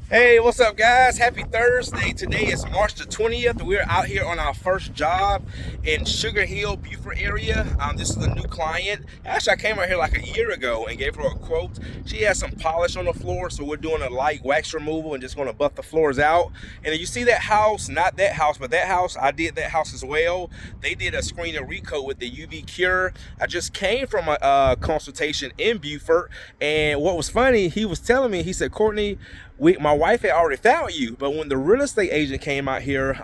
Hey, what's up, guys? Happy Thursday. Today is March the 20th. We're out here on our first job in Sugar Hill, Beaufort area. This is a new client. Actually, I came out here like a year ago and gave her a quote. She has some polish on the floor, so we're doing a light wax removal and just going to buff the floors out. And you see that house, not that house, but that house, I did that house as well. They did a screen and recoat with the UV cure. I just came from a consultation in Beaufort, and what was funny, he was telling me, he said, Courtney, my wife had already found you, but when the real estate agent came out here,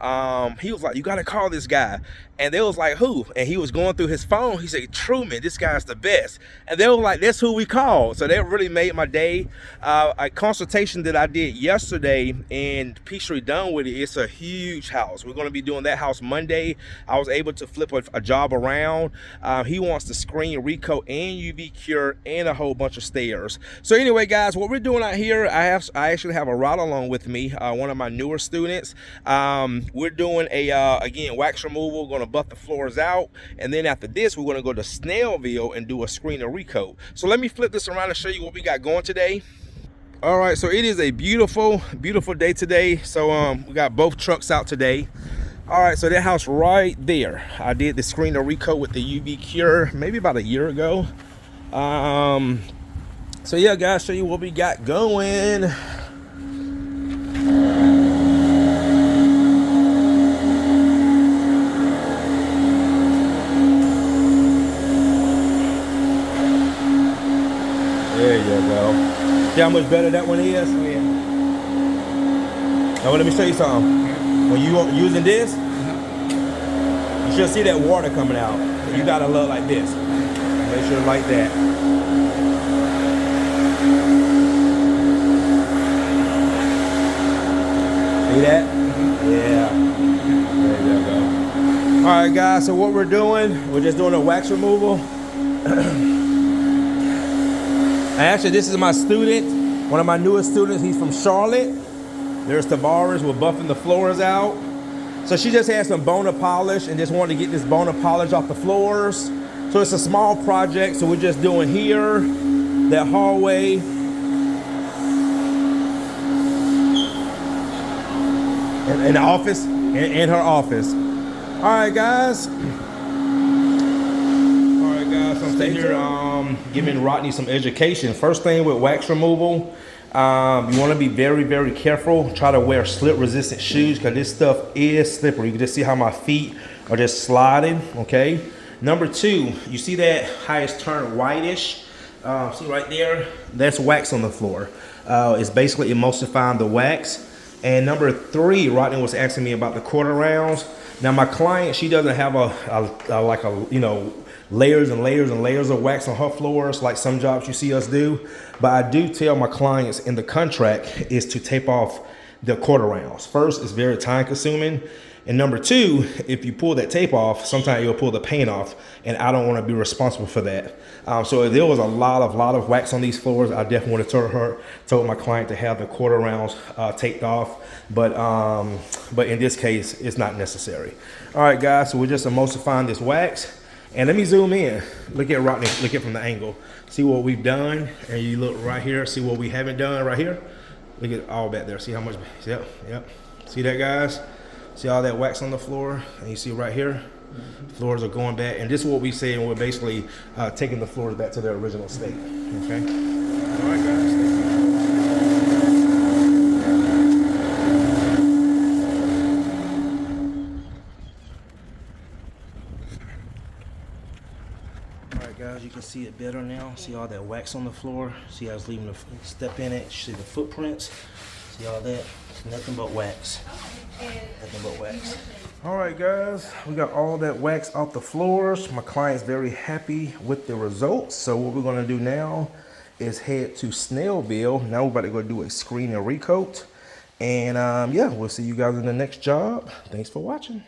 he was like, you got to call this guy. And they was like, who? And he was going through his phone. He said, Truman, this guy's the best. And they were like, that's who we called. So that really made my day. A consultation that I did yesterday in Peachtree Dunwoody, it's a huge house. We're going to be doing that house Monday. I was able to flip a job around. He wants the screen recoat and UV cure and a whole bunch of stairs. So anyway, guys, what we're doing out here, I actually have a ride along with me, one of my newer students. We're doing again, wax removal, going to buff the floors out, and then after this we're going to go to Snellville and do a screen and recoat. So let me flip this around and show you what we got going today. All right, so it is a beautiful day today. So we got both trucks out today. All right, so that house right there, I did the screen and recoat with the UV cure maybe about a year ago. So yeah, guys, show you what we got going. There you go. See how much better that one is? Oh yeah. Now let me show you something. When you using this, you should see that water coming out. You gotta look like this. Make sure like that. See that? Yeah. There you go. All right, guys. So what we're doing, we're just doing a wax removal. Actually, this is my student, one of my newest students. He's from Charlotte. There's Tavares. We're buffing the floors out. So she just had some Bona polish and just wanted to get this Bona polish off the floors. So it's a small project. So we're just doing here, that hallway. In the office, in her office. All right, guys. So I'm sitting here giving Rodney some education. First thing with wax removal, you want to be very careful. Try to wear slip resistant shoes because this stuff is slippery. You can just see how my feet are just sliding, okay? Number two, you see that how it's turned whitish? See right there? That's wax on the floor. It's basically emulsifying the wax. And number three, Rodney was asking me about the quarter rounds. Now my client, she doesn't have layers and layers of wax on her floors like some jobs you see us do. But I do tell my clients in the contract is to tape off the quarter rounds. First, it's very time consuming. And number two, if you pull that tape off, sometimes you'll pull the paint off, and I don't want to be responsible for that. So if there was a lot of wax on these floors, I definitely would have told my client to have the quarter rounds taped off. But in this case, it's not necessary. All right, guys, so we're just emulsifying this wax. And let me zoom in. Look at Rodney, look at from the angle. See what we've done, and you look right here, see what we haven't done right here. Look at all back there, see how much, yep. See that, guys? See all that wax on the floor? And you see right here, floors are going back. And this is what we say, and we're basically taking the floors back to their original state, okay? All right, guys. Guys, you can see it better now. See all that wax on the floor. See how it's leaving the step in it. See the footprints. See all that. It's nothing but wax. Nothing but wax. All right, guys, we got all that wax off the floors. My client's very happy with the results. So what we're gonna do now is head to Snellville. Now we're about to go do a screen and recoat. And yeah, we'll see you guys in the next job. Thanks for watching.